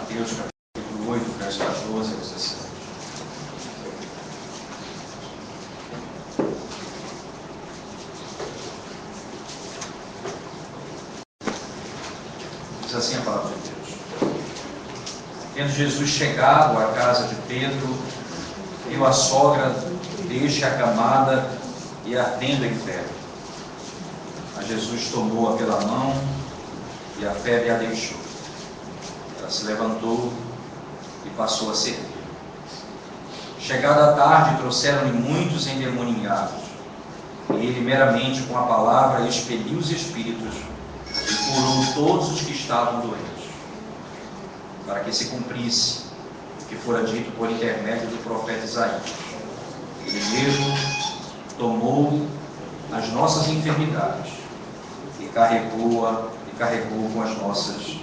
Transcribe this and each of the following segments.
Mateus capítulo 8, verso 14 a 17. Diz assim a palavra de Deus. Tendo Jesus chegado à casa de Pedro, viu a sogra desde acamada e ardendo em febre. Mas Jesus tomou-a pela mão e a febre a deixou. Ela se levantou e passou a servir. Chegada a tarde, trouxeram-lhe muitos endemoniados, e ele meramente com a palavra expeliu os espíritos e curou todos os que estavam doentes, para que se cumprisse o que fora dito por intermédio do profeta Isaías. Ele mesmo tomou as nossas enfermidades e carregou com as nossas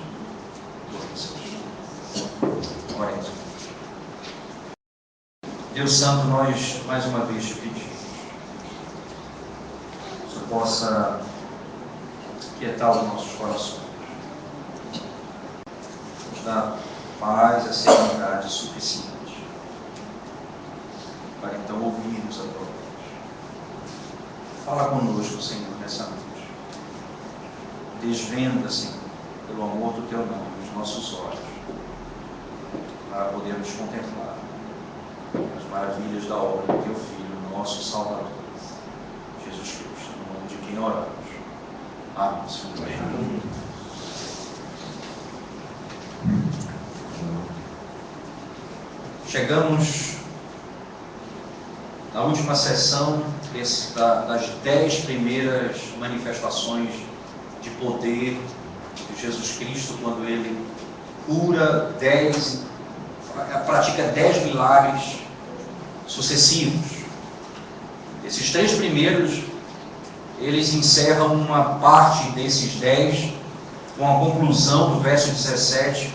doenças. Oremos. Deus Santo, nós mais uma vez te pedimos que o Senhor possa quietar os nossos corações, nos dar paz e serenidade suficiente para então ouvirmos a tua voz. Fala conosco, Senhor, nessa noite. Desvenda, Senhor, pelo amor do teu nome, os nossos olhos, para podermos contemplar as maravilhas da obra do teu Filho, nosso Salvador, Jesus Cristo, no nome de quem oramos. Amém, Senhor. Amém. Chegamos na última sessão das 10 primeiras manifestações de poder de Jesus Cristo, quando ele pratica 10 milagres sucessivos. Esses 3 primeiros, eles encerram uma parte desses 10 com a conclusão do verso 17,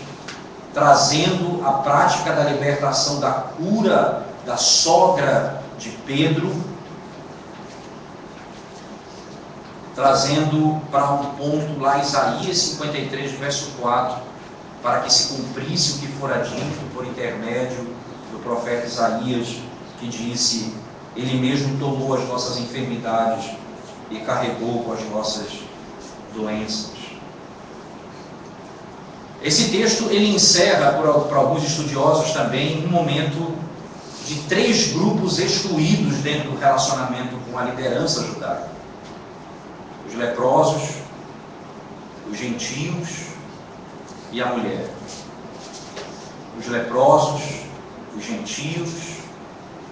trazendo a prática da libertação da cura da sogra de Pedro, trazendo para um ponto lá Isaías 53, verso 4, para que se cumprisse o que fora dito por intermédio do profeta Isaías, que disse: ele mesmo tomou as nossas enfermidades e carregou com as nossas doenças. Esse texto ele encerra, por alguns estudiosos também, um momento de 3 grupos excluídos dentro do relacionamento com a liderança judaica: os leprosos, os gentios e a mulher. Os leprosos, os gentios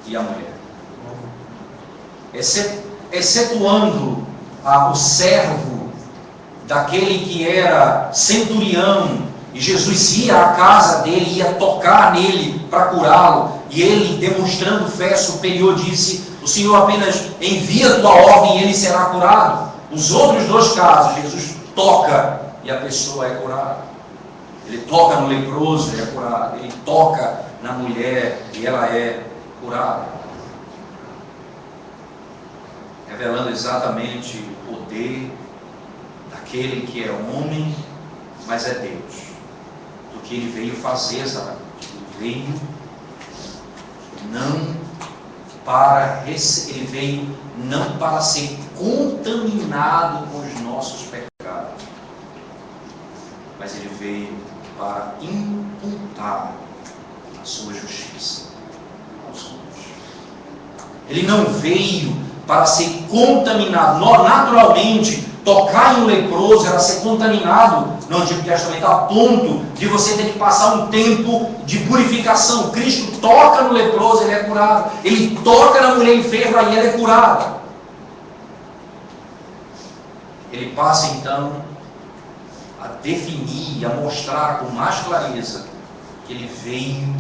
e a mulher. Excetuando o servo daquele que era centurião, e Jesus ia à casa dele, ia tocar nele para curá-lo, e ele, demonstrando fé superior, disse: o Senhor apenas envia a tua ordem e ele será curado. Os outros 2 casos, Jesus toca e a pessoa é curada. Ele toca no leproso e é curado. Ele toca na mulher e ela é curada. Revelando exatamente o poder daquele que é homem, mas é Deus, do que ele veio fazer exatamente. Ele veio não para ser contaminado com os nossos pecados, mas ele veio para imputar a sua justiça aos homens. Ele não veio para ser contaminado. Naturalmente, tocar em um leproso era ser contaminado no Antigo Testamento, a ponto de você ter que passar um tempo de purificação. Cristo toca no leproso, ele é curado. Ele toca na mulher enferma e ela é curada. Ele passa então a definir e a mostrar com mais clareza que ele veio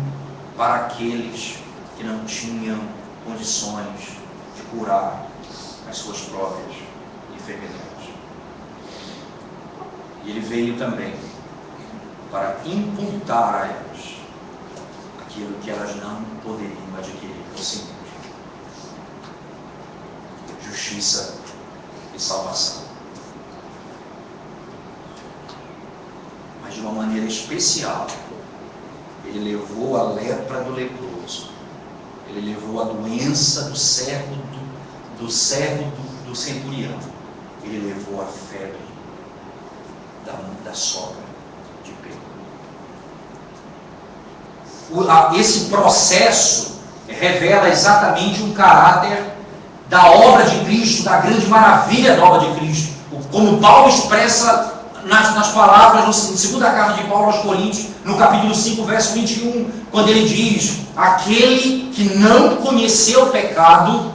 para aqueles que não tinham condições de curar as suas próprias enfermidades. E ele veio também para imputar a elas aquilo que elas não poderiam adquirir por si mesmas: justiça e salvação. Mas de uma maneira especial, Ele levou a lepra do leproso. Ele levou a doença do servo do centurião. Ele levou a febre da sogra de Pedro. Esse processo revela exatamente um caráter da obra de Cristo, da grande maravilha da obra de Cristo. Como Paulo expressa nas palavras, na segunda carta de Paulo aos Coríntios, no capítulo 5, verso 21, quando ele diz: aquele que não conheceu o pecado,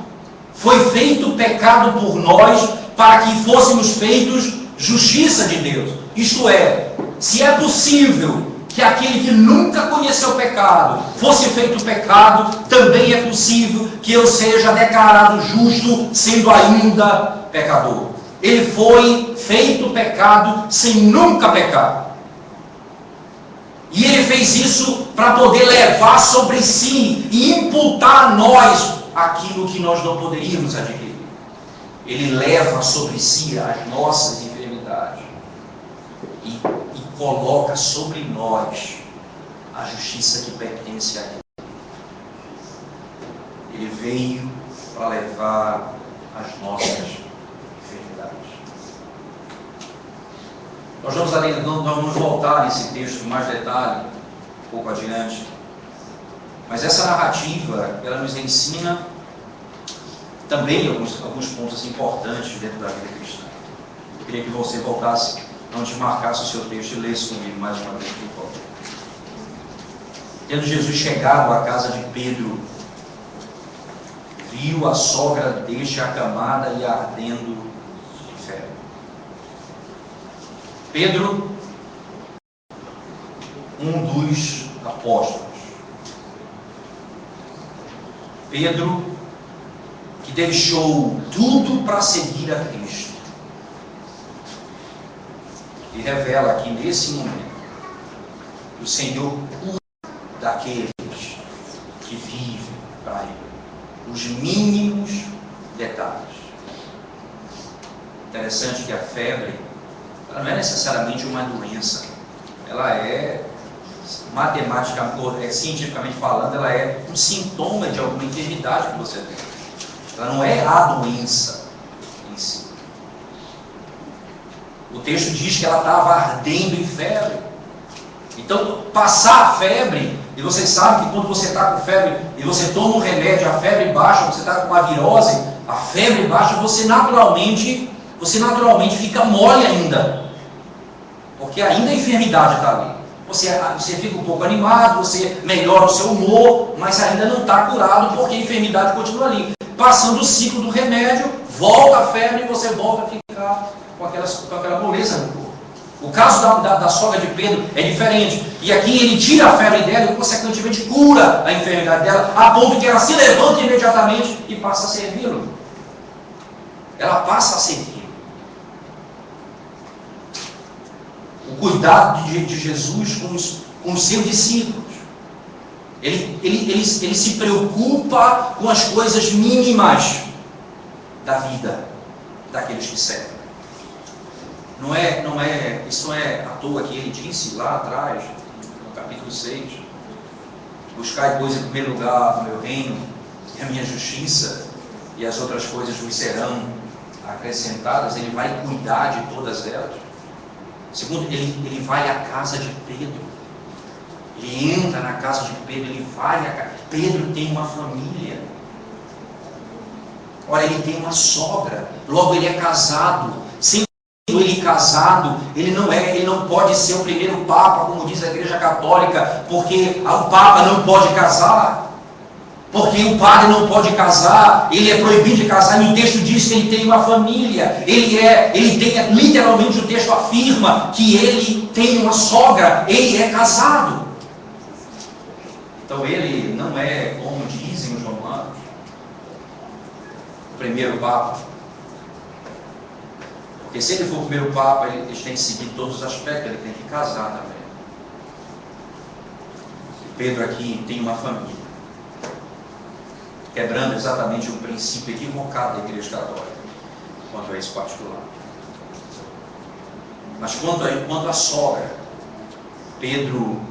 foi feito pecado por nós, para que fôssemos feitos justiça de Deus. Isto é, se é possível que aquele que nunca conheceu o pecado fosse feito pecado, também é possível que eu seja declarado justo, sendo ainda pecador. Ele foi feito pecado sem nunca pecar. E ele fez isso para poder levar sobre si e imputar a nós aquilo que nós não poderíamos adquirir. Ele leva sobre si as nossas enfermidades e coloca sobre nós a justiça que pertence a Ele. Ele veio para levar as nossas enfermidades. Nós vamos voltar nesse texto com mais detalhe, um pouco adiante. Mas essa narrativa, ela nos ensina também alguns pontos importantes dentro da vida cristã. Eu queria que você voltasse, não desmarcasse o seu texto e lesse comigo mais uma vez, por favor. Tendo Jesus chegado à casa de Pedro, viu a sogra deste acamada e ardendo de febre. Pedro, um dos apóstolos. Pedro, que deixou tudo para seguir a Cristo. E revela aqui nesse momento que o Senhor cuida daqueles que vivem para Ele. Os mínimos detalhes. Interessante que a febre, ela não é necessariamente uma doença. Ela é, cientificamente falando, ela é um sintoma de alguma enfermidade que você tem. Ela não é a doença em si. O texto diz que ela estava ardendo em febre. Então, passar a febre, e vocês sabem que quando você está com febre e você toma um remédio, a febre baixa, você está com uma virose, a febre baixa, você naturalmente fica mole ainda. Porque ainda a enfermidade está ali. Você fica um pouco animado, você melhora o seu humor, mas ainda não está curado porque a enfermidade continua ali. Passando o ciclo do remédio, volta a febre e você volta a ficar com aquela moleza no corpo. O caso da sogra de Pedro é diferente. E aqui ele tira a febre dela e consequentemente cura a enfermidade dela, a ponto que ela se levanta imediatamente e passa a servi-lo. Ela passa a servi-lo. O cuidado de Jesus com os seus discípulos. Ele se preocupa com as coisas mínimas da vida daqueles que servem. Isso não é à toa que ele disse lá atrás, no capítulo 6, buscai, pois, em primeiro lugar o meu reino e a minha justiça, e as outras coisas vos serão acrescentadas. Ele vai cuidar de todas elas. Segundo, ele vai à casa de Pedro. Ele entra na casa de Pedro, ele vai à casa. Pedro tem uma família. Ora, ele tem uma sogra. Logo, ele é casado. Sendo ele casado, ele não pode ser o primeiro papa, como diz a Igreja Católica, porque o papa não pode casar. Porque o padre não pode casar, ele é proibido de casar, e o texto diz que ele tem uma família, literalmente o texto afirma que ele tem uma sogra, ele é casado. Então ele não é, como dizem os romanos, o primeiro papa. Porque se ele for o primeiro papa, ele tem que seguir todos os aspectos, ele tem que casar também. E Pedro aqui tem uma família. Quebrando exatamente o princípio equivocado da Igreja Católica quanto a esse particular. Mas quanto à sogra, Pedro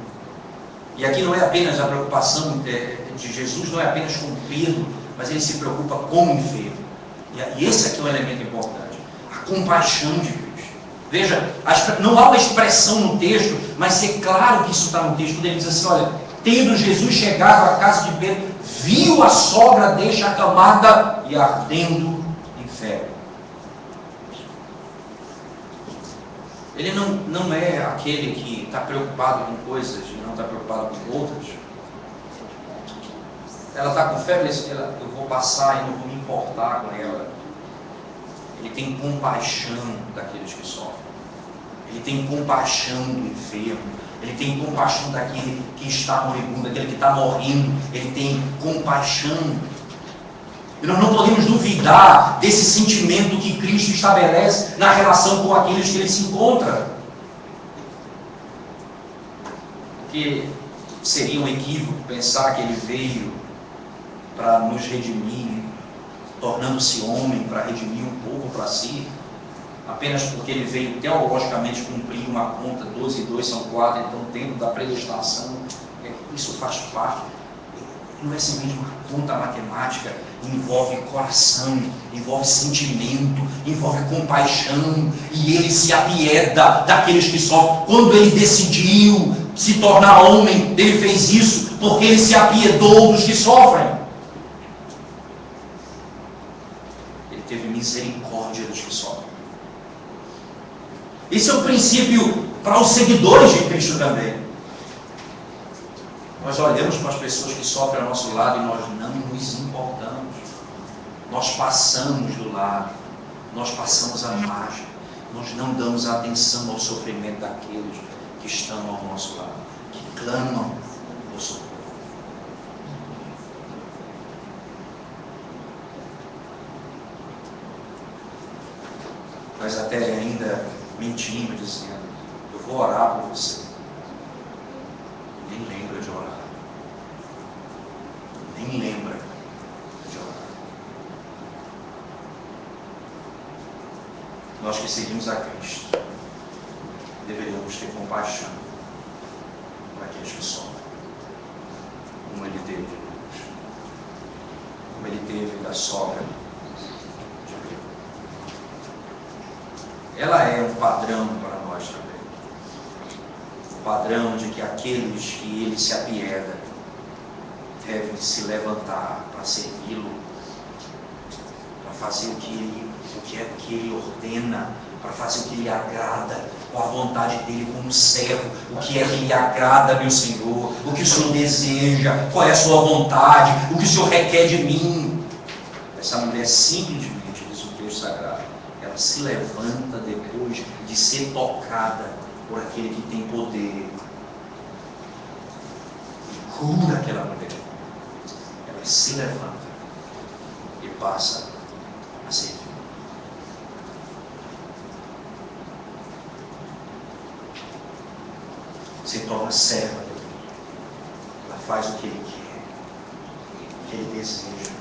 E aqui não é apenas a preocupação de Jesus, não é apenas com Pedro, mas ele se preocupa com o enfermo. E esse aqui é um elemento importante, a compaixão de Cristo. Veja, não há uma expressão no texto, mas é claro que isso está no texto, quando ele diz assim, olha, tendo Jesus chegado à casa de Pedro, viu a sogra deste acamada e ardendo em febre. Ele não é aquele que está preocupado com coisas e não está preocupado com outras. Ela está com febre, eu vou passar e não vou me importar com ela. Ele tem compaixão daqueles que sofrem. Ele tem compaixão do enfermo. Ele tem compaixão daquele que está moribundo, daquele que está morrendo. Ele tem compaixão. E nós não podemos duvidar desse sentimento que Cristo estabelece na relação com aqueles que ele se encontra. Porque seria um equívoco pensar que ele veio para nos redimir, tornando-se homem para redimir um povo para si, apenas porque ele veio teologicamente cumprir uma conta, 12 e 2 são 4, então dentro da predestinação, isso faz parte. Não é simplesmente uma conta matemática, envolve coração, envolve sentimento, envolve compaixão, e ele se apieda daqueles que sofrem. Quando ele decidiu se tornar homem, ele fez isso porque ele se apiedou dos que sofrem. Ele teve misericórdia dos que sofrem. Esse é o princípio para os seguidores de Cristo também. Nós olhamos para as pessoas que sofrem ao nosso lado e nós não nos importamos. Nós passamos do lado, nós passamos a margem, nós não damos atenção ao sofrimento daqueles que estão ao nosso lado, que clamam por socorro. Mas até ainda mentindo, dizendo, eu vou orar por você. Nem lembra de orar. Nem lembra de orar. Nós que seguimos a Cristo, deveríamos ter compaixão para aqueles que sofrem, como ele teve de nós, como ele teve da sogra de Pedro. Ela é um padrão para nós também. Padrão de que aqueles que ele se apieda devem se levantar para servi-lo, para fazer o que ele ordena, para fazer o que lhe agrada, com a vontade dele como servo, o que é que lhe agrada, meu Senhor, o que o Senhor deseja, qual é a sua vontade, o que o Senhor requer de mim. Essa mulher simplesmente, diz o texto sagrado, ela se levanta depois de ser tocada por aquele que tem poder e cura aquela mulher. Ela se levanta e passa a servir. Se torna serva dele. Ela faz o que ele quer, o que ele deseja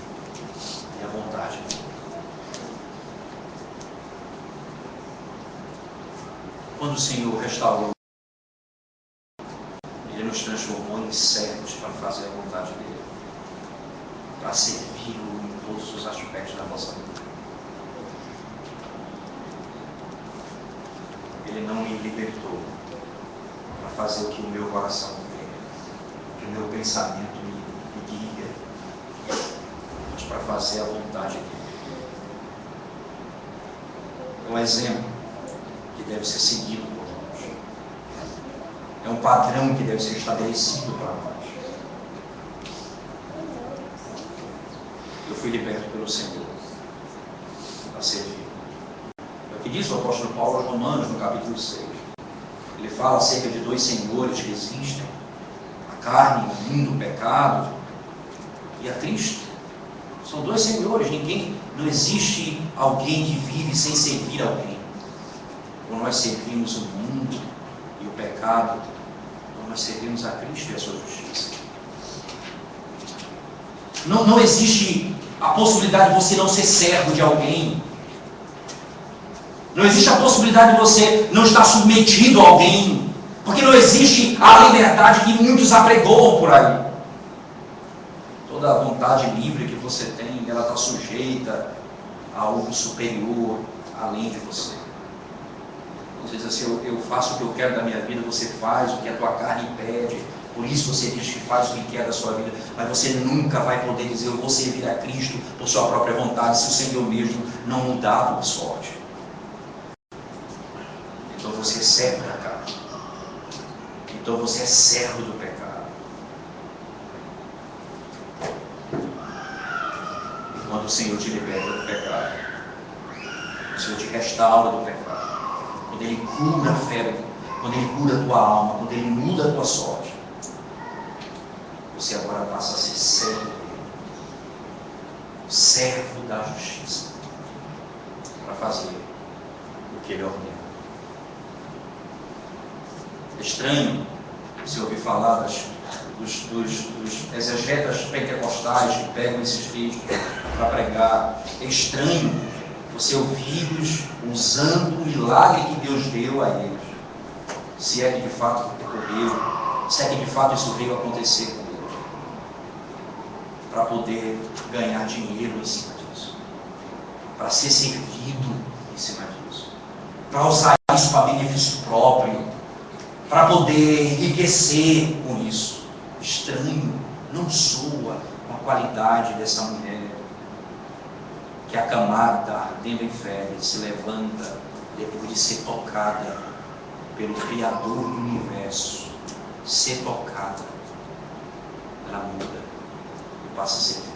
e a vontade dele. Quando o Senhor restaurou, Ele nos transformou em servos para fazer a vontade dEle, para servi-lo em todos os aspectos da nossa vida. Ele não me libertou para fazer o que o meu coração quer, o que o meu pensamento me guia, mas para fazer a vontade dEle. É um exemplo que deve ser seguido por nós. É um padrão que deve ser estabelecido para nós. Eu fui liberto pelo Senhor para servir. É o que diz o apóstolo Paulo aos Romanos, no capítulo 6. Ele fala acerca de dois senhores que existem: a carne, o mundo, o pecado e a Cristo. São dois senhores. Não existe alguém que vive sem servir alguém. Ou nós servimos o mundo e o pecado, ou nós servimos a Cristo e a sua justiça. Não existe a possibilidade de você não ser servo de alguém. Não existe a possibilidade de você não estar submetido a alguém. Porque não existe a liberdade que muitos apregoam por aí. Toda a vontade livre que você tem, ela está sujeita a algo superior, além de você. Você diz assim, eu faço o que eu quero da minha vida, você faz o que a tua carne pede, por isso você diz que faz o que quer da sua vida, mas você nunca vai poder dizer, eu vou servir a Cristo por sua própria vontade, se o Senhor mesmo não mudar a tua sorte. Então você é servo da carne. Então você é servo do pecado. E quando o Senhor te liberta do pecado, o Senhor te restaura do pecado, quando Ele cura a febre, quando Ele cura a tua alma, quando Ele muda a tua sorte, você agora passa a ser servo dele, servo da justiça, para fazer o que Ele ordena. É estranho você ouvir falar dos exegetas pentecostais que pegam esses textos para pregar. É estranho você ouvi-los usando o milagre que Deus deu a eles. Se é que de fato ocorreu, se é que de fato isso veio acontecer com eles. Para poder ganhar dinheiro em cima disso. Para ser servido em cima disso. Para usar isso para benefício próprio. Para poder enriquecer com isso. Estranho, não soa com a qualidade dessa mulher que acamada, ardendo em febre, se levanta depois de ser tocada pelo Criador do Universo. Ser tocada, ela muda e passa a ser vida.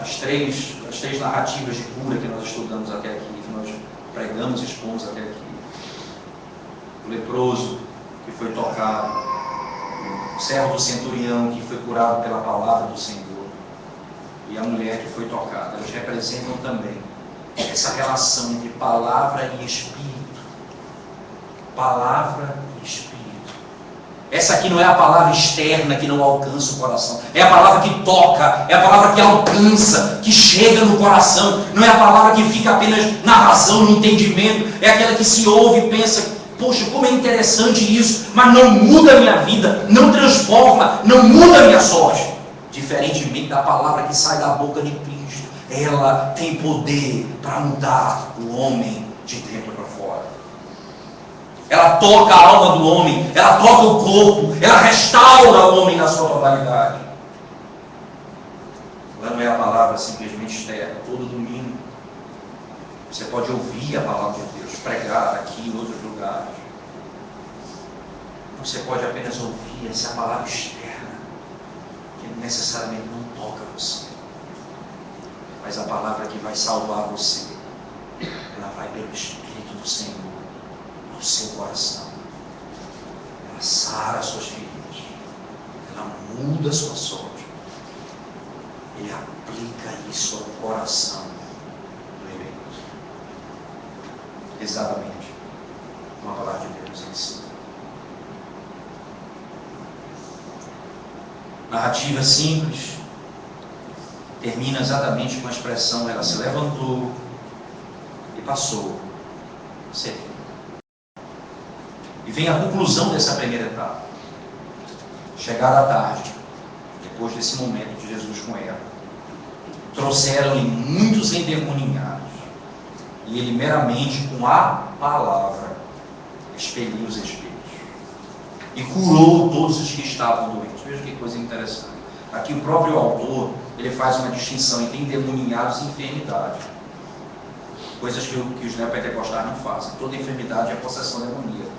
As três narrativas de cura que nós estudamos até aqui, que nós pregamos e expomos até aqui. O leproso que foi tocado, o servo do centurião que foi curado pela palavra do Senhor, e a mulher que foi tocada, elas representam também essa relação entre palavra e espírito. Palavra e espírito. Essa aqui não é a palavra externa que não alcança o coração. É a palavra que toca, é a palavra que alcança, que chega no coração. Não é a palavra que fica apenas na razão, no entendimento. É aquela que se ouve e pensa, poxa, como é interessante isso, mas não muda a minha vida, não transforma, não muda a minha sorte. Diferentemente da palavra que sai da boca de Cristo, ela tem poder para mudar o homem de dentro para fora. Ela toca a alma do homem, ela toca o corpo, ela restaura o homem na sua totalidade. Ela não é a palavra simplesmente externa. Todo domingo você pode ouvir a palavra de Deus, pregar aqui em outros lugares. Você pode apenas ouvir essa palavra externa, que necessariamente não toca você. Mas a palavra que vai salvar você, ela vai pelo Espírito do Senhor ao seu coração. Ela sara as suas feridas. Ela muda a sua sorte. Ele aplica isso ao coração do eleito. Exatamente como a palavra de Deus ensina. Narrativa simples. Termina exatamente com a expressão, ela se levantou e passou a servir. E vem a conclusão dessa primeira etapa. Chegada a tarde, depois desse momento de Jesus com ela, trouxeram-lhe muitos endemoniados, e ele meramente com a palavra expeliu os espíritos e curou todos os que estavam doentes. Veja que coisa interessante. Aqui o próprio autor, ele faz uma distinção entre endemoniados e enfermidade. Coisas que os neopentecostais não fazem. Toda enfermidade é possessão demoníaca.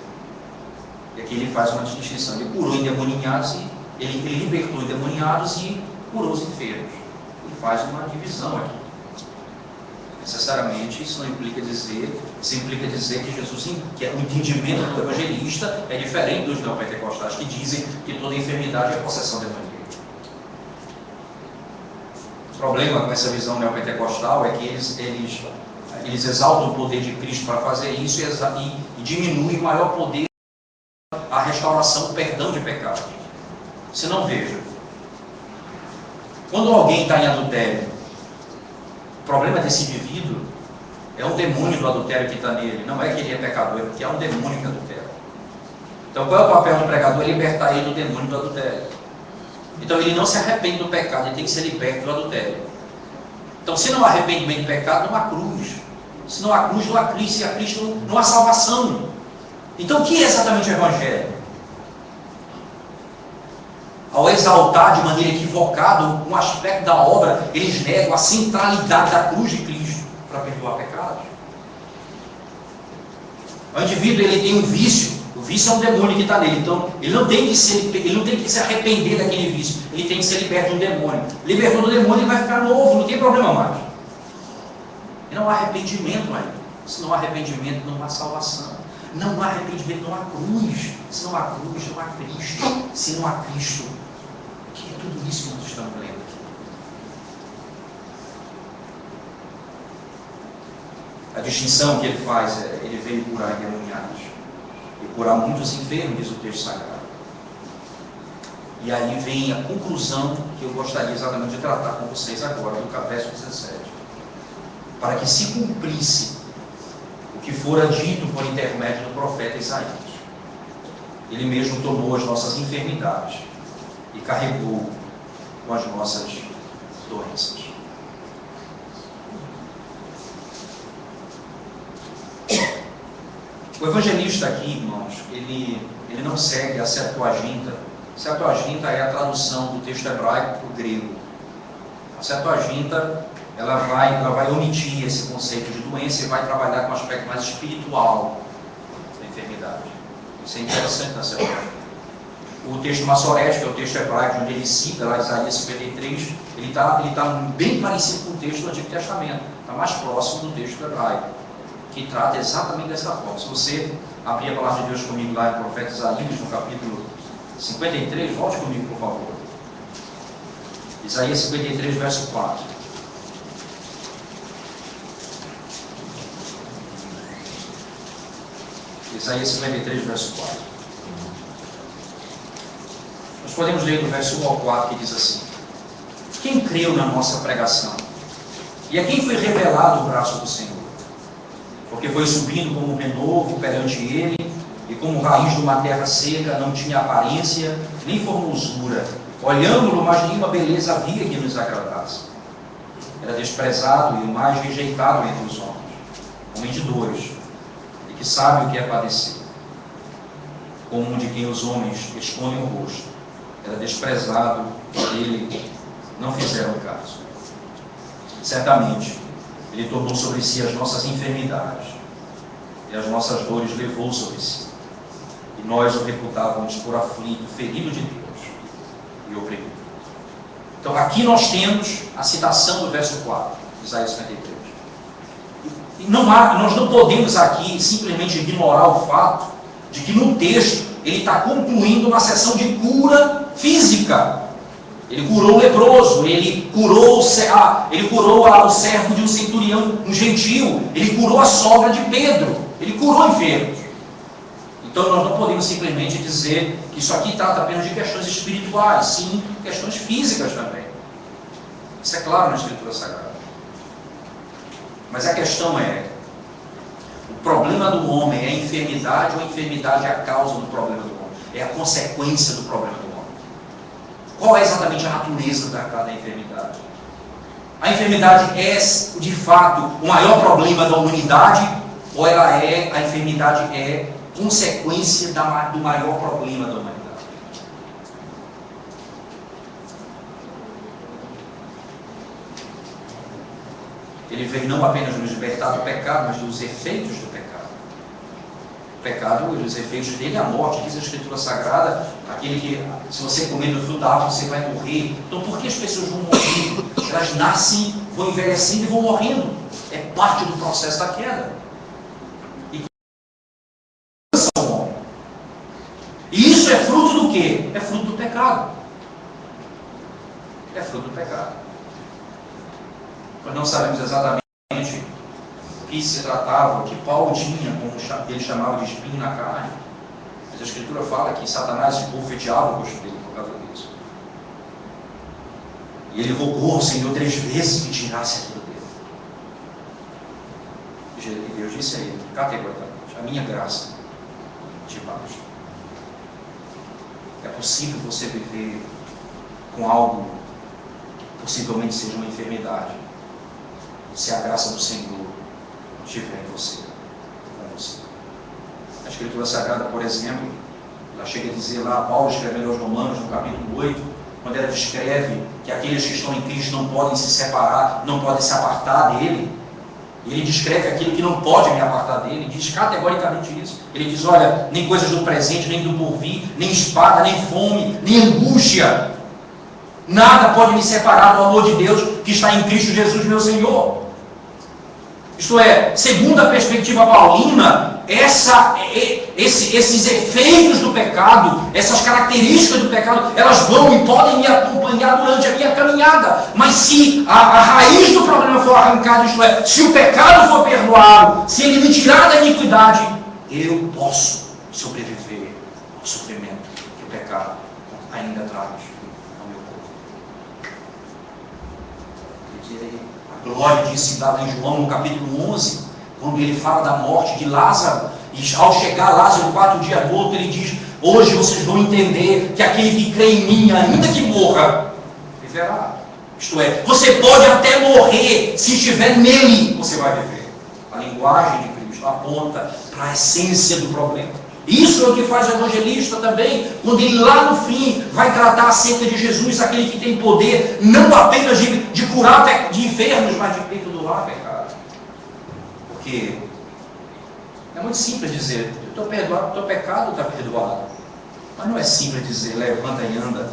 E aqui ele faz uma distinção. Ele curou endemoniados, ele libertou endemoniados e curou os enfermos. Ele faz uma divisão aqui. Necessariamente isso não implica dizer, isso implica dizer que Jesus, que o entendimento do evangelista é diferente dos neopentecostais, que dizem que toda enfermidade é possessão demoníaca. O problema com essa visão neopentecostal é que eles exaltam o poder de Cristo para fazer isso e diminuem o maior poder, a restauração, o perdão de pecados. Se não, veja, quando alguém está em adultério O problema desse indivíduo é o demônio do adultério que está nele. Não é que ele é pecador, é porque há um demônio que adultera. Então qual é o papel do pregador? É libertar ele do demônio do adultério. Então ele não se arrepende do pecado, ele tem que ser liberto do adultério. Então se não há arrependimento do pecado, não há cruz. Se não há cruz, não há Cristo. Se há Cristo, não há salvação. Então o que é exatamente o Evangelho? Ao exaltar de maneira equivocada um aspecto da obra, eles negam a centralidade da cruz de Cristo para perdoar pecados. O indivíduo ele tem um vício. O vício é um demônio que está nele. Então ele não tem que se arrepender daquele vício. Ele tem que ser liberto do demônio. Libertou do demônio, ele vai ficar novo, não tem problema mais. E não há arrependimento ainda. Se não há arrependimento, não há salvação. Não há arrependimento, não há cruz. Se não há cruz, não há Cristo. Se não há Cristo, que é tudo isso que nós estamos lendo aqui. A distinção que ele faz é: ele veio curar endemoniados e curar muitos enfermos, diz o texto sagrado. E aí vem a conclusão que eu gostaria exatamente de tratar com vocês agora, do verso 17. Para que se cumprisse o que fora dito por intermédio do profeta Isaías. Ele mesmo tomou as nossas enfermidades e carregou com as nossas doenças. O evangelista aqui, irmãos, ele não segue a Septuaginta. A Septuaginta é a tradução do texto hebraico para o grego. A Septuaginta ela vai omitir esse conceito de doença e vai trabalhar com um aspecto mais espiritual da enfermidade. Isso é interessante na Septuaginta. O texto Massorete, que é o texto hebraico, onde ele cita lá Isaías 53, ele está bem parecido com o texto do Antigo Testamento, está mais próximo do texto hebraico, que trata exatamente dessa forma. Se você abrir a palavra de Deus comigo lá no profeta Isaías, no capítulo 53, volte comigo, por favor. Isaías 53, verso 4. Isaías 53, verso 4. Nós podemos ler do verso 1 ao 4, que diz assim: quem creu na nossa pregação? E a quem foi revelado o braço do Senhor? Porque foi subindo como um renovo perante ele, e como raiz de uma terra seca, não tinha aparência, nem formosura. Olhando-lo, mas nenhuma beleza havia que nos agradasse. Era desprezado e o mais rejeitado entre os homens, homem de dores, e que sabe o que é padecer. Como um de quem os homens escondem o rosto. Era desprezado, dele não fizeram caso. Certamente, ele tomou sobre si as nossas enfermidades, e as nossas dores levou sobre si. E nós o reputávamos por aflito, ferido de Deus e oprimido. Então aqui nós temos a citação do verso 4, de Isaías 53. E nós não podemos aqui simplesmente ignorar o fato de que no texto ele está concluindo uma sessão de cura física. Ele curou o leproso, ele curou o servo de um centurião, um gentio, ele curou a sogra de Pedro, ele curou enfermos. Então nós não podemos simplesmente dizer que isso aqui trata apenas de questões espirituais, sim, questões físicas também. Isso é claro na Escritura Sagrada. Mas a questão é: o problema do homem é a enfermidade, ou a enfermidade é a causa do problema do homem? É a consequência do problema do homem? Qual é exatamente a natureza da enfermidade? A enfermidade é, de fato, o maior problema da humanidade, ou a enfermidade é consequência do maior problema da humanidade? Ele veio não apenas nos libertar do pecado, mas dos efeitos do pecado. O pecado, os efeitos dele é a morte. Diz a Escritura Sagrada, aquele que, se você comer do fruto da árvore, você vai morrer. Então por que as pessoas vão morrer? Elas nascem, vão envelhecendo e vão morrendo. É parte do processo da queda. E isso é fruto do quê? É fruto do pecado. É fruto do pecado. Nós não sabemos exatamente o que se tratava, o que Paulo tinha, como ele chamava de espinho na carne. Mas a Escritura fala que Satanás esbofeteava o rosto dele por causa disso. E ele rogou ao Senhor 3 vezes que tirasse aquilo dele. E Deus disse a ele, categoricamente, a minha graça te basta. É possível você viver com algo, possivelmente seja uma enfermidade, se a graça do Senhor estiver em você, com você. A Escritura Sagrada, por exemplo, ela chega a dizer lá, Paulo escrevendo aos Romanos, no capítulo 8, quando ela descreve que aqueles que estão em Cristo não podem se separar, não podem se apartar dele, ele descreve aquilo que não pode me apartar dele, diz categoricamente isso. Ele diz, olha, nem coisas do presente, nem do porvir, nem espada, nem fome, nem angústia, nada pode me separar do amor de Deus que está em Cristo Jesus, meu Senhor. Isto é, segundo a perspectiva paulina, esses efeitos do pecado, essas características do pecado, elas vão e podem me acompanhar durante a minha caminhada. Mas se a raiz do problema for arrancada, isto é, se o pecado for perdoado, se ele me tirar da iniquidade, eu posso sobreviver ao sofrimento que o pecado ainda traz ao meu corpo. Porque a glória disso dada em João no capítulo 11, quando ele fala da morte de Lázaro, e ao chegar Lázaro 4 dias morto, ele diz, hoje vocês vão entender que aquele que crê em mim, ainda que morra, viverá. Isto é, você pode até morrer, se estiver nele, você vai viver. A linguagem de Cristo aponta para a essência do problema. Isso é o que faz o evangelista também, quando ele lá no fim vai tratar acerca de Jesus, aquele que tem poder, não apenas de curar de enfermos, mas de perdoar pecado. Porque é muito simples dizer, estou perdoado, teu pecado está perdoado. Mas não é simples dizer, levanta e anda.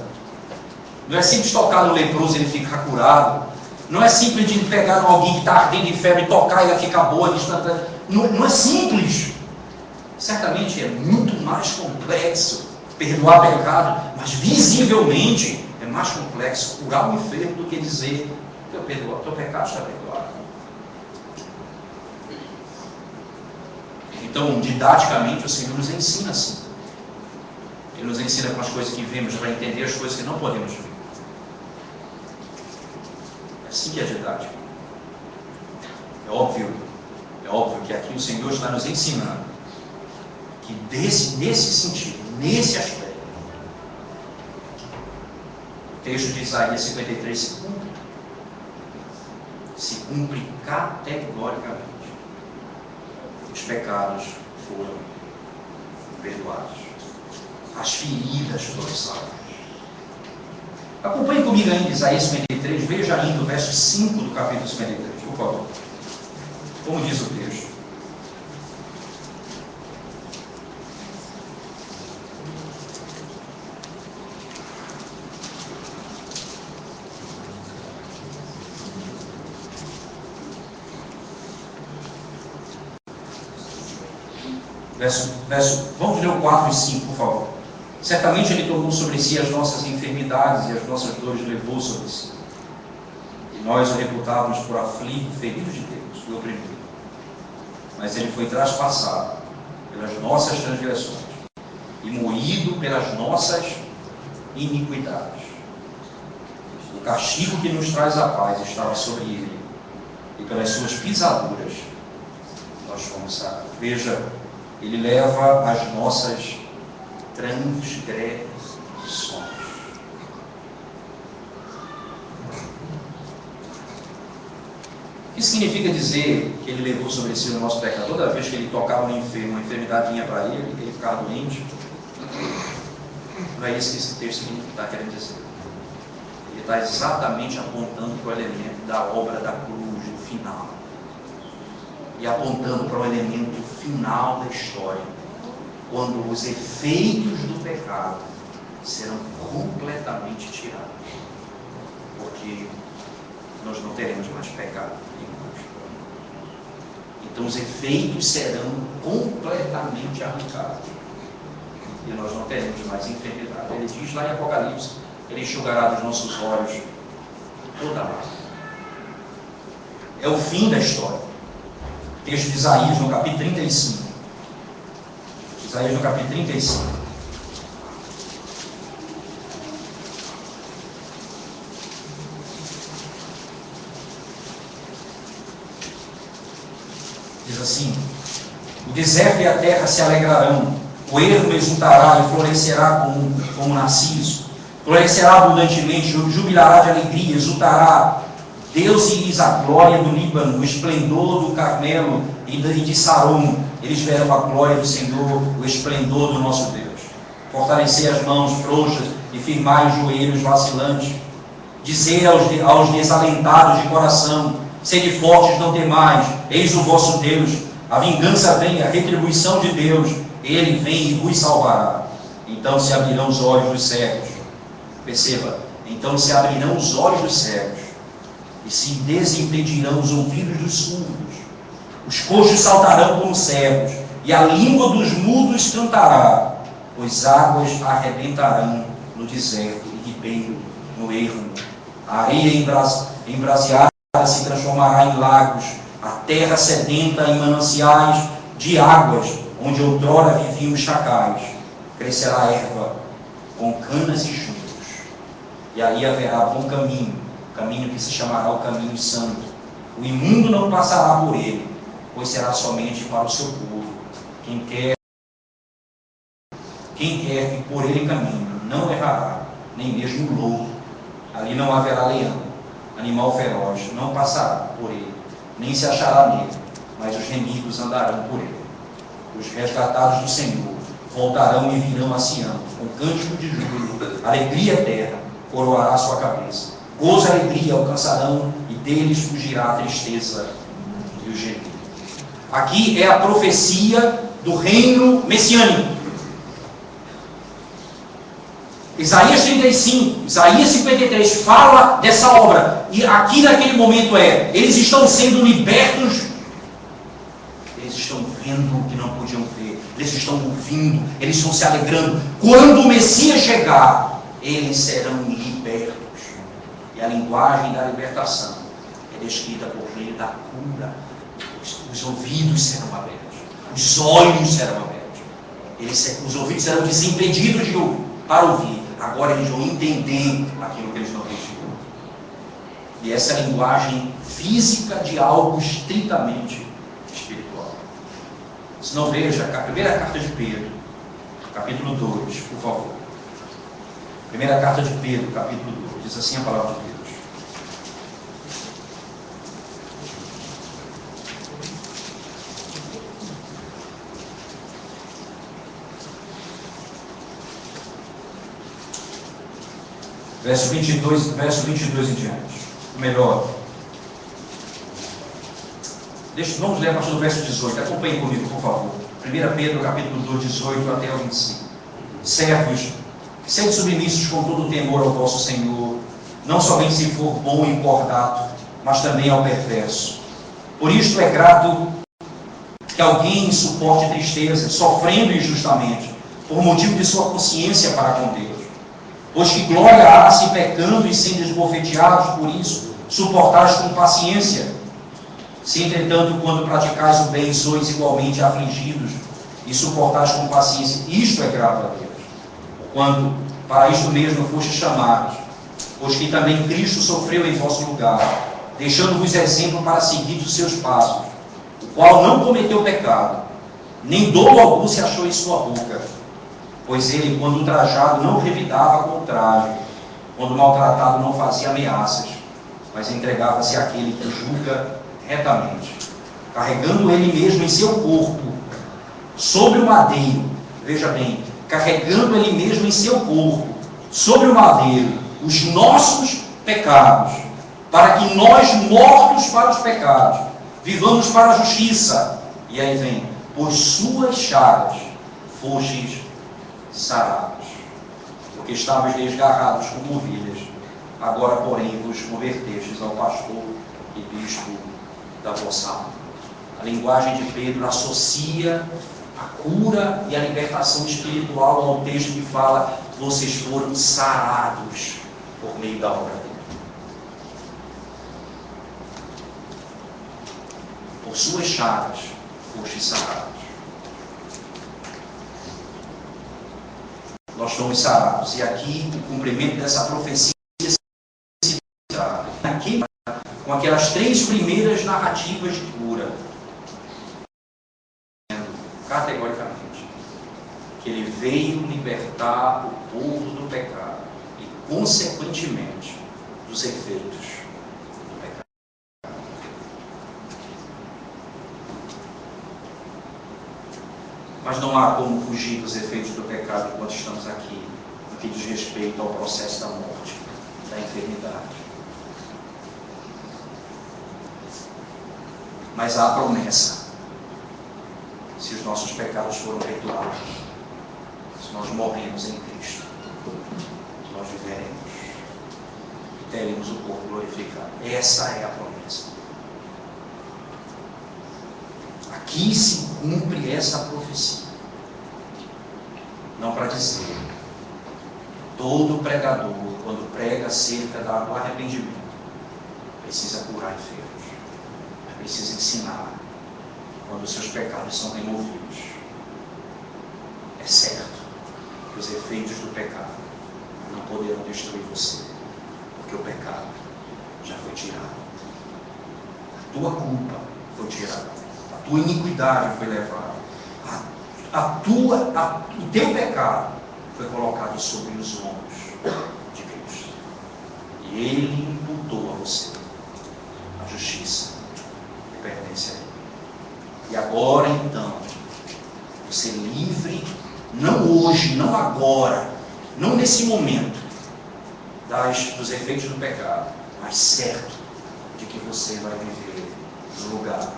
Não é simples tocar no leproso e ele ficar curado. Não é simples de pegar alguém que está ardendo de febre e tocar e ela ficar boa. Não é simples. Certamente é muito mais complexo perdoar pecado, mas visivelmente é mais complexo curar um enfermo do que dizer, teu pecado está perdoado. Então, didaticamente, o Senhor nos ensina assim. Ele nos ensina com as coisas que vemos para entender as coisas que não podemos ver. É assim que é didático. É óbvio que aqui o Senhor está nos ensinando que nesse sentido, nesse aspecto, o texto de Isaías 53 se cumpre categoricamente. Os pecados foram perdoados. As feridas foram salvas. Acompanhe comigo ainda Isaías 53, veja ainda o verso 5 do capítulo 53, por favor. Como diz o texto. Vamos ler o 4 e 5, por favor. Certamente ele tomou sobre si as nossas enfermidades e as nossas dores levou sobre si. E nós o reputávamos por aflito, ferido de Deus e oprimido. Mas ele foi traspassado pelas nossas transgressões e moído pelas nossas iniquidades. O castigo que nos traz a paz estava sobre ele, e pelas suas pisaduras nós fomos sarados. Veja, ele leva as nossas transgressões. O que significa dizer que ele levou sobre si o nosso pecado? Toda vez que ele tocava no enfermo, uma enfermidade vinha para ele ficava doente. Não é isso que esse texto está querendo dizer. Ele está exatamente apontando para o elemento da obra da cruz, do final. E apontando para o elemento final da história, quando os efeitos do pecado serão completamente tirados, porque nós não teremos mais pecado nenhum. Então os efeitos serão completamente arrancados e nós não teremos mais enfermidade. Ele diz lá em Apocalipse, ele enxugará dos nossos olhos toda a lágrima. É o fim da história. Texto de Isaías, no capítulo 35. Isaías, no capítulo 35. Diz assim: o deserto e a terra se alegrarão, o ermo exultará e florescerá como narciso, florescerá abundantemente, jubilará de alegria, exultará. Deus-lhes a glória do Líbano, o esplendor do Carmelo e de Saron. Eles verão a glória do Senhor, o esplendor do nosso Deus. Fortalecei as mãos frouxas e firmai os joelhos vacilantes. Dizer aos desalentados de coração: sede fortes, não temais, eis o vosso Deus. A vingança vem, a retribuição de Deus, ele vem e vos salvará. Então se abrirão os olhos dos cegos. Perceba, então se abrirão os olhos dos cegos e se desimpedirão os ouvidos dos surdos. Os coxos saltarão como servos, e a língua dos mudos cantará, pois águas arrebentarão no deserto e ribeiro no ermo. A areia embraseada se transformará em lagos, a terra sedenta em mananciais de águas, onde outrora viviam os chacais. Crescerá a erva com canas e juncos, e aí haverá bom caminho, caminho que se chamará o caminho santo. O imundo não passará por ele, pois será somente para o seu povo. Quem quer que por ele caminhe, não errará, nem mesmo o lobo. Ali não haverá leão, animal feroz, não passará por ele, nem se achará nele, mas os remidos andarão por ele. Os resgatados do Senhor voltarão e virão a Sião, com cântico de júbilo, alegria eterna coroará sua cabeça. Gozo e alegria alcançarão, e deles fugirá a tristeza e o gemido. Aqui é a profecia do reino messiânico. Isaías 35, Isaías 53 fala dessa obra. E aqui naquele momento eles estão sendo libertos. Eles estão vendo o que não podiam ver. Eles estão ouvindo. Eles estão se alegrando. Quando o Messias chegar, eles serão libertos. E a linguagem da libertação é descrita por meio da cura. Os ouvidos serão abertos. Os olhos serão abertos. Os ouvidos serão desimpedidos para ouvir. Agora eles vão entender aquilo que eles não entendiam. E essa é a linguagem física de algo estritamente espiritual. Se não, veja a primeira carta de Pedro, capítulo 2, por favor. Primeira carta de Pedro, capítulo 2, diz assim a palavra de Deus. Verso 22 em diante. Melhor. Vamos ler a partir do verso 18. Acompanhe comigo, por favor. 1 Pedro, capítulo 2, 18 até o 25. Servos, sede submissos com todo o temor ao vosso Senhor, não somente se for bom e cordato, mas também ao perverso. Por isto é grato que alguém suporte tristeza, sofrendo injustamente, por motivo de sua consciência para com Deus. Pois que glória há se pecando e sendo esbofeteados por isso, suportais com paciência. Se entretanto, quando praticais o bem, sois igualmente afligidos e suportais com paciência, isto é grato a Deus. Quando para isto mesmo fostes chamados, pois que também Cristo sofreu em vosso lugar, deixando-vos exemplo para seguir os seus passos, o qual não cometeu pecado, nem dolo algum se achou em sua boca. Pois ele, quando ultrajado, não revidava com ultraje, quando maltratado, não fazia ameaças, mas entregava-se àquele que julga retamente, carregando ele mesmo em seu corpo, sobre o madeiro, veja bem, carregando ele mesmo em seu corpo, sobre o madeiro, os nossos pecados, para que nós, mortos para os pecados, vivamos para a justiça. E aí vem, por suas chagas fostes sarados, porque estavais desgarrados como ovelhas, agora porém vos convertestes ao pastor e bispo da vossa alma. A linguagem de Pedro associa a cura e a libertação espiritual ao texto que fala: vocês foram sarados por meio da obra dele. Por suas chagas fostes sarados. Nós fomos sarados. E aqui o cumprimento dessa profecia se dá com aquelas 3 primeiras narrativas de cura. categoricamente, que ele veio libertar o povo do pecado e, consequentemente, dos efeitos do pecado. Mas não há como fugir dos efeitos do pecado enquanto estamos aqui, no que diz respeito ao processo da morte, da enfermidade. Mas há a promessa: se os nossos pecados foram perdoados, se nós morremos em Cristo, nós viveremos e teremos o corpo glorificado. Essa é a promessa. Aqui se cumpre essa profecia. Não para dizer, todo pregador, quando prega acerca do arrependimento, precisa curar enfermos, precisa ensinar quando os seus pecados são removidos. É certo que os efeitos do pecado não poderão destruir você, porque o pecado já foi tirado. A tua culpa foi tirada, a tua iniquidade foi levada, o teu pecado foi colocado sobre os ombros de Cristo, e Ele imputou a você a justiça que pertence a Ele. E agora então, você livre, não hoje, não agora, não nesse momento, dos efeitos do pecado, mas certo de que você vai viver no lugar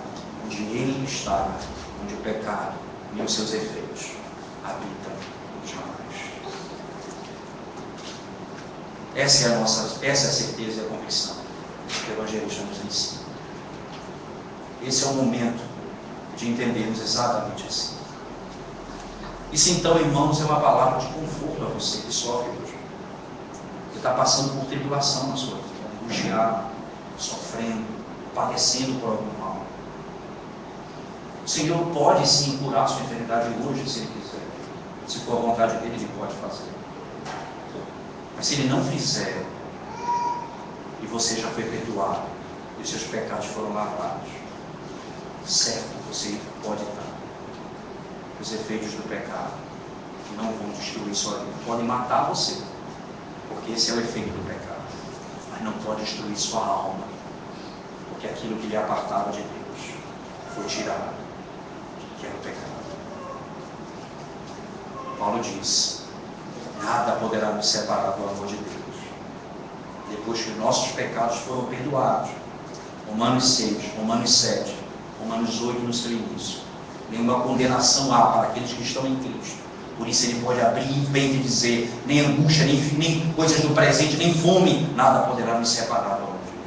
onde Ele está, onde o pecado e os seus efeitos habitam jamais. Essa é a certeza e a convicção que o evangelista nos ensina. Esse é o momento de entendermos exatamente assim. Isso então, irmãos, é uma palavra de conforto a você que sofre hoje, que está passando por tribulação na sua vida, angustiado, sofrendo, padecendo por algum mal. O Senhor pode sim curar a sua enfermidade hoje, se Ele quiser. Se for a vontade dEle, Ele pode fazer. Mas se Ele não fizer, e você já foi perdoado, e os seus pecados foram lavados, certo, você pode estar. Os efeitos do pecado não vão destruir sua vida. Podem matar você, porque esse é o efeito do pecado. Mas não pode destruir sua alma, porque aquilo que lhe apartava de Deus foi tirado, que era o pecado. Paulo diz: nada poderá nos separar do amor de Deus. Depois que nossos pecados foram perdoados. Romanos 6, Romanos 7, Romanos 8 no seu início. Nenhuma condenação há para aqueles que estão em Cristo. Por isso ele pode abrir em peito e dizer: nem angústia, nem coisas do presente, nem fome, nada poderá nos separar do amor de Deus.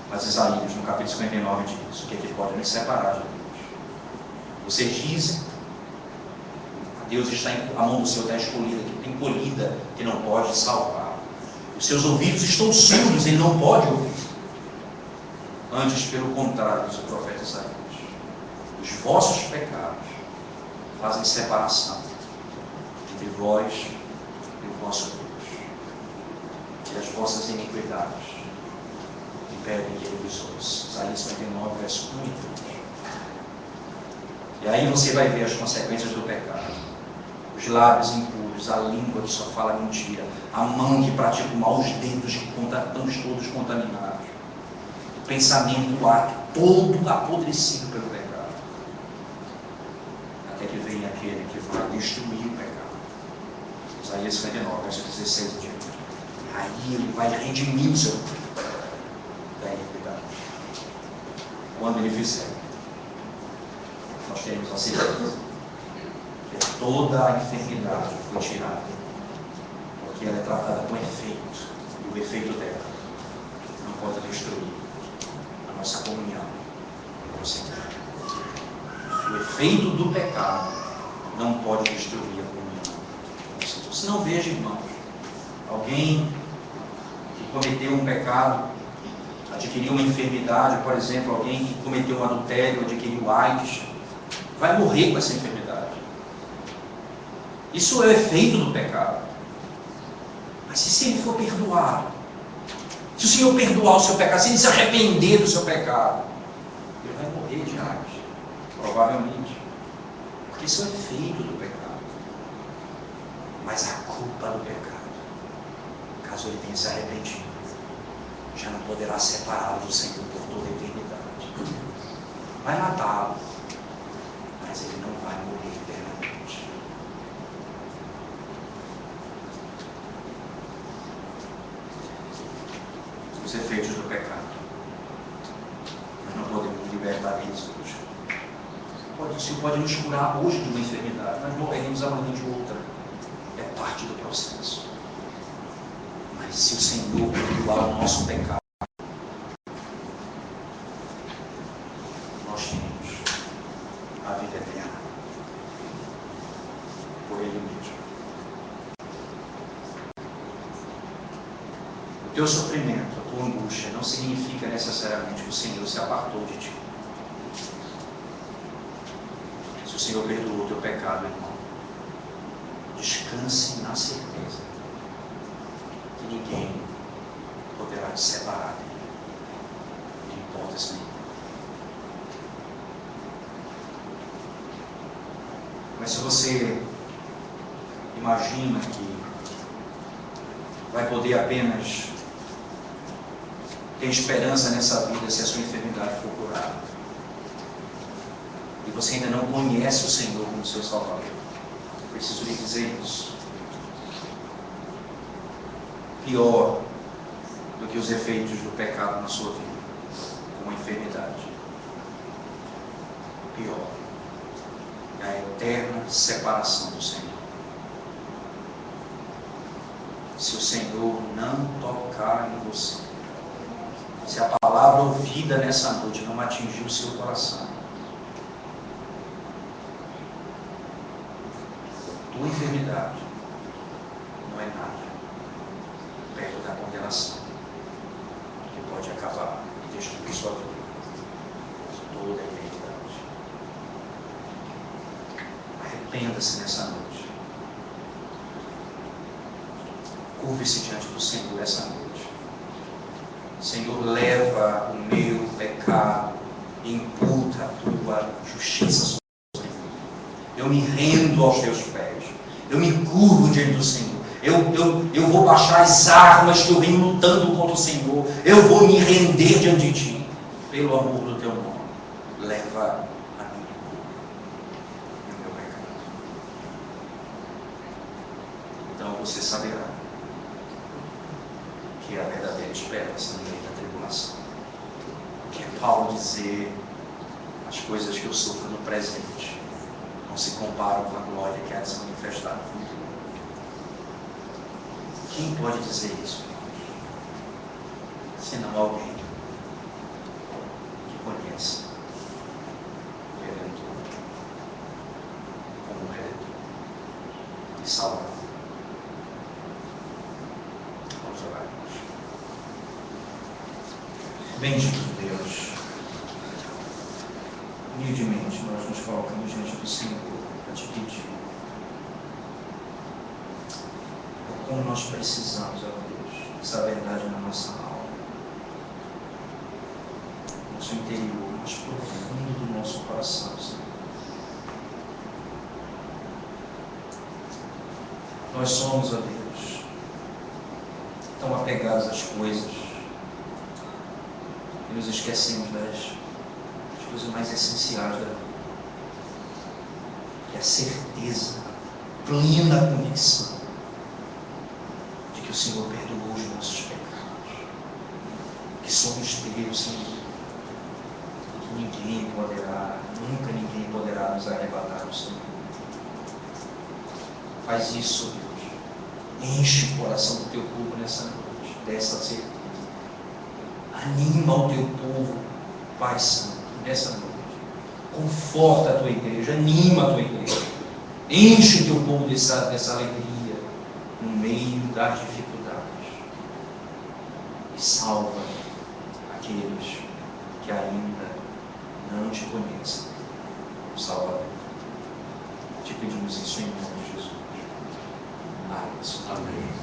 Mas Isaías, no capítulo 59, diz: o que é que pode nos separar de Deus? Vocês dizem: Deus está a mão do Senhor está escolhida, que tem colhida, que não pode salvar. Os seus ouvidos estão surdos, Ele não pode ouvir. Antes, pelo contrário, diz o profeta Isaías: os vossos pecados fazem separação entre vós e o vosso Deus, e as vossas iniquidades impedem que Ele vos ouça. Isaías 59, verso 1 e 2. E aí você vai ver as consequências do pecado. Os lábios impuros, a língua que só fala mentira, a mão que pratica o mal, os dedos que estamos todos contaminados, o pensamento, o ato, todo apodrecido pelo pecado. Até que venha aquele que vai destruir o pecado. Isaías 59, verso 16 e diante. Aí ele vai redimir o seu povo da iniquidade. Quando ele fizer, nós teremos a certeza que toda a enfermidade foi tirada, porque ela é tratada com efeito, e o efeito dela não pode destruir a nossa comunhão com o Senhor. O efeito do pecado não pode destruir a comunhão com o Senhor. Se não, veja, irmãos, alguém que cometeu um pecado, adquiriu uma enfermidade, por exemplo, alguém que cometeu um adultério, adquiriu AIDS, vai morrer com essa enfermidade. Isso é o efeito do pecado. Mas se ele for perdoado, se o Senhor perdoar o seu pecado, se ele se arrepender do seu pecado, ele vai Provavelmente. Porque isso é efeito do pecado. Mas a culpa do pecado, caso ele tenha se arrependido, já não poderá separá-lo do Senhor por toda a eternidade. Vai matá-lo, mas ele não vai morrer eternamente. Os efeitos do pecado. Nós não podemos libertar deles hoje. Isso pode nos curar hoje de uma enfermidade, mas morreremos amanhã de outra. É parte do processo. Mas se o Senhor perdoar o nosso pecado, nós temos a vida eterna por Ele mesmo. O teu sofrimento, a tua angústia, não significa necessariamente que o Senhor se apartou de ti. Se o Senhor perdoou o teu pecado, irmão, descanse na certeza que ninguém poderá te separar dele. Não importa, Senhor. Mas se você imagina que vai poder apenas ter esperança nessa vida se a sua enfermidade for curada, e você ainda não conhece o Senhor como seu Salvador, eu preciso lhe dizer isso. Pior do que os efeitos do pecado na sua vida, como a enfermidade, pior é a eterna separação do Senhor. Se o Senhor não tocar em você, se a palavra ouvida nessa noite não atingir o seu coração, tua enfermidade não é nada perto da condenação que pode acabar e destruir sua vida por toda a eternidade. Arrependa-se nessa noite. Curve-se diante do Senhor essa noite. Senhor, leva o meu pecado e imputa a tua justiça sobre mim. Eu me rendo aos teus pés. Eu me curvo diante do Senhor. Eu vou baixar as armas que eu venho lutando contra o Senhor. Eu vou me render diante de ti. Pelo amor do teu nome, leva a minha culpa e o meu pecado. Então você saberá que é a verdadeira esperança no meio da tribulação. Que é Paulo dizer: as coisas que eu sofro no presente não se comparam com a glória que há de se manifestar no futuro. Quem pode dizer isso, irmãos? Senão alguém que conhece o Redentor como Redentor e Salvador. Vamos orar. Bendito Deus, humildemente nós nos colocamos diante do Senhor para te pedir o como nós precisamos, ó Deus, dessa verdade na nossa alma, no nosso interior, mais profundo do nosso coração, Senhor. Nós somos, ó Deus, tão apegados às coisas que nos esquecemos das coisas mais essenciais da vida, que é a certeza, a plena convicção de que o Senhor perdoou os nossos pecados, que somos teus, Senhor, e que ninguém poderá, nunca ninguém poderá nos arrebatar do Senhor. Faz isso, Deus. Enche o coração do teu povo nessa noite, dessa certeza. Anima o teu povo, Pai Santo, nessa noite. Conforta a tua igreja, anima a tua igreja. Enche o teu povo dessa alegria no meio das dificuldades. E salva aqueles que ainda não te conhecem como Salvador. Te pedimos isso em nome de Jesus. Amém.